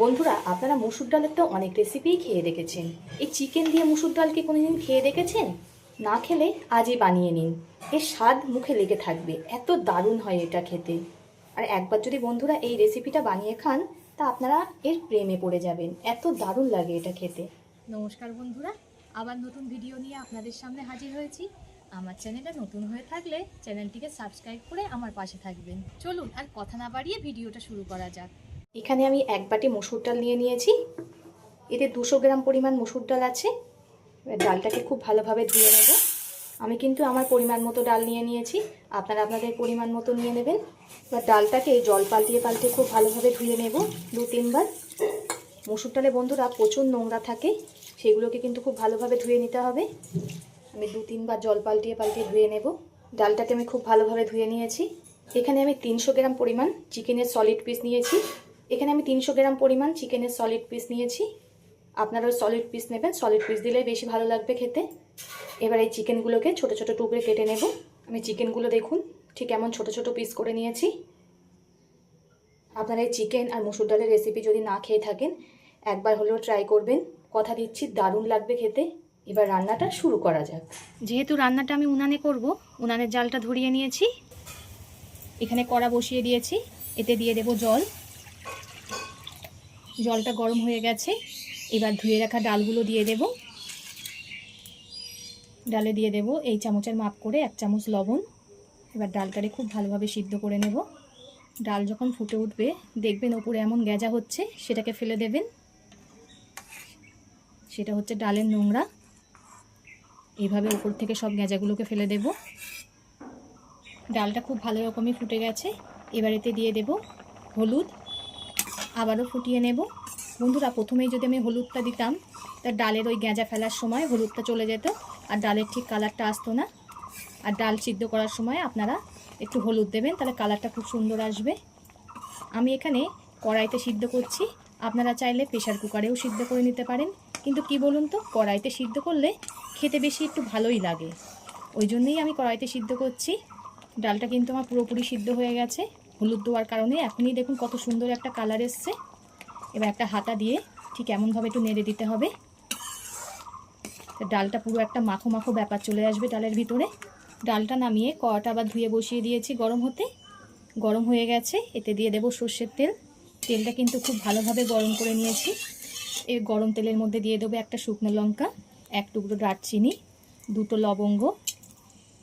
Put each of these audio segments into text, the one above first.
বন্ধুরা, আপনারা মসুর ডালের তো অনেক রেসিপিই খেয়ে দেখেছেন। এই চিকেন দিয়ে মসুর ডাল কি কোনোদিন খেয়ে দেখেছেন? না খেলে আজই বানিয়ে নিন। এর স্বাদ মুখে লেগে থাকবে, এত দারুণ হয় এটা খেতে। আর একবার যদি বন্ধুরা এই রেসিপিটা বানিয়ে খান, তা আপনারা এর প্রেমে পড়ে যাবেন, এত দারুণ লাগে এটা খেতে। নমস্কার বন্ধুরা, আবার নতুন ভিডিও নিয়ে আপনাদের সামনে হাজির হয়েছি। আমার চ্যানেলটা নতুন হয়ে থাকলে চ্যানেলটিকে সাবস্ক্রাইব করে আমার পাশে থাকবেন। চলুন আর কথা না বাড়িয়ে ভিডিওটা শুরু করা যাক। এখানে আমি এক বাটি মসুর ডাল নিয়ে নিয়েছি। এতে 200 গ্রাম পরিমাণ মসুর ডাল আছে। এবার ডালটাকে খুব ভালোভাবে ধুয়ে নেব। আমি কিন্তু আমার পরিমাণ মতো ডাল নিয়ে নিয়েছি, আপনারা আপনাদের পরিমাণ মতো নিয়ে নেবেন। এবার ডালটাকে জল পাল্টিয়ে পাল্টিয়ে খুব ভালোভাবে ধুয়ে নেব 2-3 বার। মসুর ডালে বন্ধুরা প্রচুর নোংরা থাকে, সেগুলোকে কিন্তু খুব ভালোভাবে ধুয়ে নিতে হবে। আমি 2-3 বার জল পাল্টিয়ে পাল্টিয়ে ধুয়ে নেব। ডালটাকে আমি খুব ভালোভাবে ধুয়ে নিয়েছি। এখানে আমি 300 গ্রাম পরিমাণ চিকেনের সলিড পিস নিয়েছি। আপনারা সলিড পিস নেবেন, সলিড পিস দিলে বেশি ভালো লাগবে খেতে। এবার এই চিকেনগুলোকে ছোট ছোট টুকরে কেটে নেব। আমি চিকেনগুলো দেখুন ঠিক এমন ছোট ছোট পিস করে নিয়েছি। আপনারা এই চিকেন আর মসুর ডালের রেসিপি যদি না খেয়ে থাকেন, একবার হলেও ট্রাই করবেন, কথা দিচ্ছি দারুণ লাগবে খেতে। এবার রান্নাটা শুরু করা যাক। যেহেতু রান্নাটা আমি উনানে করব, উনানের জালটা ধরিয়ে নিয়েছি। এখানে কড়া বসিয়ে দিয়েছি, এতে দিয়ে দেব জল। জলটা গরম হয়ে গেছে, এবার ধুয়ে রাখা ডালগুলো দিয়ে দেব। ডালে দিয়ে দেব এই চামচের মাপ করে 1 চামচ লবণ। এবার ডালটারে খুব ভালোভাবে সিদ্ধ করে নেব। ডাল যখন ফুটে উঠবে দেখবেন ওপরে এমন গেজা হচ্ছে, সেটাকে ফেলে দেবেন। সেটা হচ্ছে ডালের নোংরা। এইভাবে উপর থেকে সব গেজাগুলোকে ফেলে দেব। ডালটা খুব ভালো রকমই ফুটে গেছে। এবার এতে দিয়ে দেব হলুদ, আবারও ফুটিয়ে নেব। বন্ধুরা, প্রথমেই যদি আমি হলুদটা দিতাম, তা ডালের ওই গেঁজা ফেলার সময় হলুদটা চলে যেত আর ডালের ঠিক কালারটা আসতো না। আর ডাল সিদ্ধ করার সময় আপনারা একটু হলুদ দেবেন, তাহলে কালারটা খুব সুন্দর আসবে। আমি এখানে কড়াইতে সিদ্ধ করছি, আপনারা চাইলে প্রেশার কুকারেও সিদ্ধ করে নিতে পারেন। কিন্তু কি বলুন তো, কড়াইতে সিদ্ধ করলে খেতে বেশি একটু ভালোই লাগে, ওই জন্যই আমি কড়াইতে সিদ্ধ করছি। ডালটা কিন্তু আমার পুরোপুরি সিদ্ধ হয়ে গেছে হলুদ দেওয়ার কারণে। এখনই দেখুন কত সুন্দর একটা কালার এসছে। এবার একটা হাতা দিয়ে ঠিক এমনভাবে একটু নেড়ে দিতে হবে, ডালটা পুরো একটা মাখো মাখো ব্যাপার চলে আসবে ডালের ভিতরে। ডালটা নামিয়ে কড়াটা আবার ধুয়ে বসিয়ে দিয়েছি গরম হতে। গরম হয়ে গেছে, এতে দিয়ে দেব সর্ষের তেল। তেলটা কিন্তু খুব ভালোভাবে গরম করে নিয়েছি। এই গরম তেলের মধ্যে দিয়ে দেবো একটা শুকনো লঙ্কা, 1 টুকরো দারচিনি, 2টো লবঙ্গ,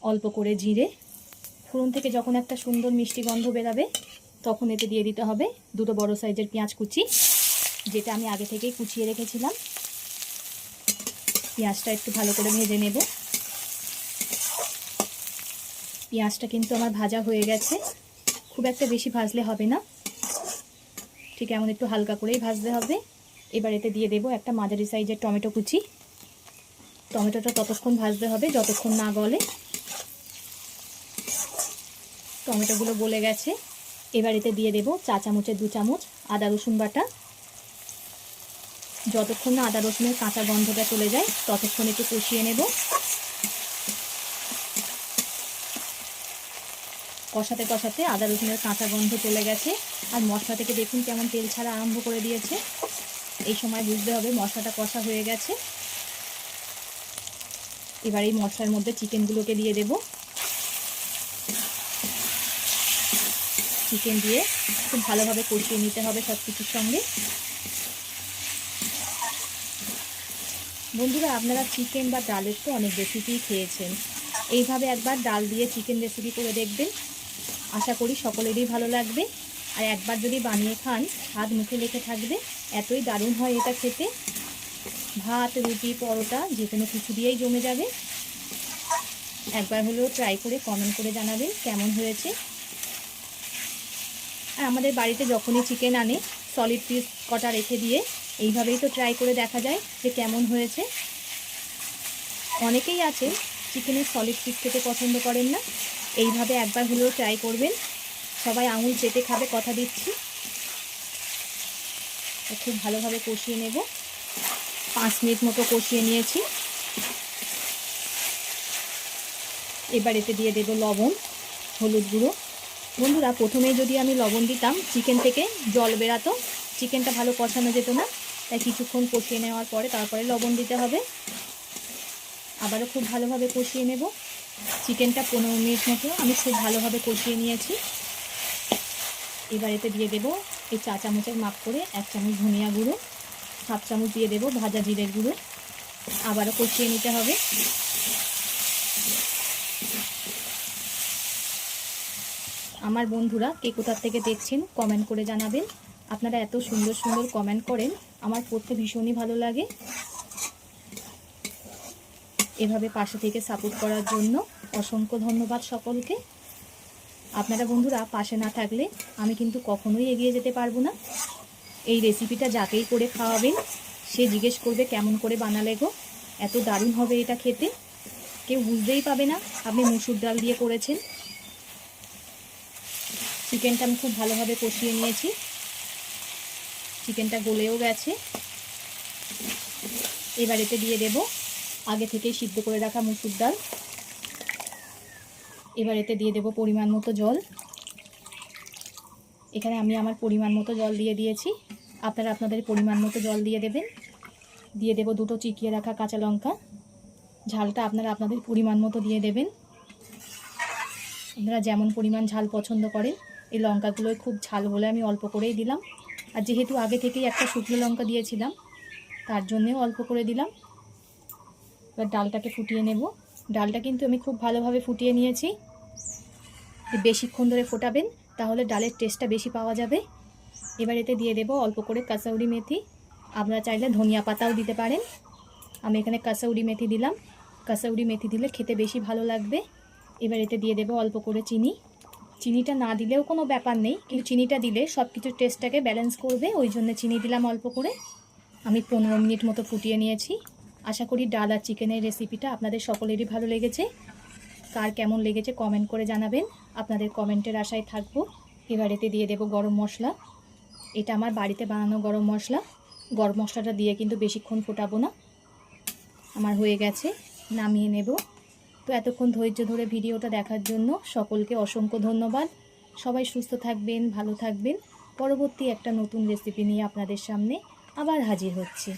অল্প করে জিরে। ফোড়ন থেকে যখন একটা সুন্দর মিষ্টি গন্ধ বেরাবে, তখন এতে দিয়ে দিতে হবে 2টো বড় সাইজের পেঁয়াজ কুচি, যেটা আমি আগে থেকেই কুচিয়ে রেখেছিলাম। পেঁয়াজটা একটু ভালো করে ভেজে নেব। পেঁয়াজটা কিন্তু আমার ভাজা হয়ে গেছে, খুব একটা বেশি ভাজলে হবে না, ঠিক এমন একটু হালকা করেই ভাজতে হবে। এবার এতে দিয়ে দেব একটা মাঝারি সাইজের টমেটো কুচি। টমেটোটা ততক্ষণ ভাজতে হবে যতক্ষণ না গলে। টমেটোগুলো গলে গেছে, এবার এতে দিয়ে দেব 4 চামচের 2 চামচ আদা রসুন বাটা। যতক্ষণ না আদা রসুনের কাঁচা গন্ধটা চলে যায় ততক্ষণ একটু কষিয়ে নেব। কষাতে কষাতে আদা রসুনের কাঁচা গন্ধ চলে গেছে, আর মশলা থেকে দেখুন কেমন তেল ছাড়া আরম্ভ করে দিয়েছে। এই সময় বুঝতে হবে মশলাটা কষা হয়ে গেছে। এবার এই মশলার মধ্যে চিকেনগুলোকে দিয়ে দেব। চিকেন দিয়ে খুব ভালোভাবে কষিয়ে নিতে হবে সব কিছুর সঙ্গে। বন্ধুরা, আপনারা চিকেন বা ডালের তো অনেক রেসিপি খেয়েছেন, এইভাবে একবার ডাল দিয়ে চিকেন রেসিপি করে দেখবেন, আশা করি সকলেরই ভালো লাগবে। আর একবার যদি বানিয়ে খান, স্বাদ মুখে লেগে থাকবে, এতই দারুণ হয় এটা খেতে। ভাত, রুটি, পরোটা যে কোনো কিছু দিয়েই জমে যাবে। একবার হলেও ট্রাই করে কমেন্ট করে জানাবেন কেমন হয়েছে। আর আমাদের বাড়িতে যখনই চিকেন আনে, সলিড পিস কটা রেখে দিয়ে এইভাবেই তো ট্রাই করে দেখা যায় যে কেমন হয়েছে। অনেকেই আছে চিকেনের সলিড পিস খেতে পছন্দ করেন না, এইভাবে একবার হলেও ট্রাই করবেন, সবাই আঙুল চেটে খাবে, কথা দিচ্ছি। খুব ভালোভাবে কষিয়ে নেব। 5 মিনিট মতো কষিয়ে নিয়েছি। এবার এতে দিয়ে দেব লবণ, হলুদ গুঁড়ো। বন্ধুরা, প্রথমেই যদি আমি লবণ দিতাম চিকেন থেকে জল বেরাতো, চিকেনটা ভালো কষানো যেত না, তাই কিছুক্ষণ কষিয়ে নেওয়ার পরে তারপরে লবণ দিতে হবে। আবারও খুব ভালোভাবে কষিয়ে নেব। চিকেনটা 15 মিনিট মতো আমি খুব ভালোভাবে কষিয়ে নিয়েছি। এবার এতে দিয়ে দেবো এই 4 চামচের মাপ করে 1 চামচ ধনিয়া গুঁড়ো, 7 চামচ দিয়ে দেবো ভাজা জিরের গুঁড়ো। আবারও কষিয়ে নিতে হবে। আমার বন্ধুরা কে কোথা থেকে দেখছেন কমেন্ট করে জানাবেন। আপনারা এত সুন্দর সুন্দর কমেন্ট করেন, আমার পড়তে ভীষণই ভালো লাগে। এভাবে পাশে থেকে সাপোর্ট করার জন্য অসংখ্য ধন্যবাদ সকলকে। আপনারা বন্ধুরা পাশে না থাকলে আমি কিন্তু কখনোই এগিয়ে যেতে পারবো না। এই রেসিপিটা যাকেই করে খাওয়াবেন সে জিজ্ঞেস করবে কেমন করে বানালে গো, এত দারুণ হবে এটা খেতে, কেউ বুঝতেই পাবে না আপনি মসুর ডাল দিয়ে করেছেন। চিকেনটা আমি খুব ভালোভাবে কষিয়ে নিয়েছি, চিকেনটা গলেও গেছে। এবার এতে দিয়ে দেব আগে থেকেই সিদ্ধ করে রাখা মসুর ডাল। এবার এতে দিয়ে দেব পরিমাণ মতো জল। এখানে আমি আমার পরিমাণ মতো জল দিয়ে দিয়েছি, আপনারা আপনাদের পরিমাণ মতো জল দিয়ে দেবেন। দিয়ে দেব 2টো চিকিয়ে রাখা কাঁচা লঙ্কা, ঝালটা আপনারা আপনাদের পরিমাণ মতো দিয়ে দেবেন। আপনারা যেমন পরিমাণ ঝাল পছন্দ করেন, এই লঙ্কাগুলোই খুব ঝাল বলে আমি অল্প করেই দিলাম। আর যেহেতু আগে থেকেই একটা শুকনো লঙ্কা দিয়েছিলাম তার জন্যেও অল্প করে দিলাম। এবার ডালটাকে ফুটিয়ে নেব। ডালটা কিন্তু আমি খুব ভালোভাবে ফুটিয়ে নিয়েছি। বেশিক্ষণ ধরে ফোটাবেন তাহলে ডালের টেস্টটা বেশি পাওয়া যাবে। এবার এতে দিয়ে দেব অল্প করে কাসৌরি মেথি, আপনারা চাইলে ধনিয়া পাতাও দিতে পারেন। আমি এখানে কাসৌরি মেথি দিলাম, কাসৌরি মেথি দিলে খেতে বেশি ভালো লাগবে। এবার এতে দিয়ে দেব অল্প করে চিনি। চিনিটা না দিলেও কোনো ব্যাপার নেই, কিন্তু চিনিটা দিলে সব কিছুর টেস্টটাকে ব্যালেন্স করবে, ওই জন্য চিনি দিলাম অল্প করে। আমি 15 মিনিট মতো ফুটিয়ে নিয়েছি। আশা করি ডাল আর চিকেনের রেসিপিটা আপনাদের সকলেরই ভালো লেগেছে। কার কেমন লেগেছে কমেন্ট করে জানাবেন, আপনাদের কমেন্টের আশায় থাকবো। এবার এতে দিয়ে দেব গরম মশলা। এটা আমার বাড়িতে বানানো গরম মশলা। গরম মশলাটা দিয়ে কিন্তু বেশিক্ষণ ফোটাবো না। আমার হয়ে গেছে, নামিয়ে নেব। তো এতক্ষণ ধৈর্য ধরে ভিডিওটা দেখার জন্য সকলকে অসংখ্য ধন্যবাদ। সবাই সুস্থ থাকবেন, ভালো থাকবেন। পরবর্তী একটা নতুন রেসিপি নিয়ে আপনাদের সামনে আবার হাজির হচ্ছি।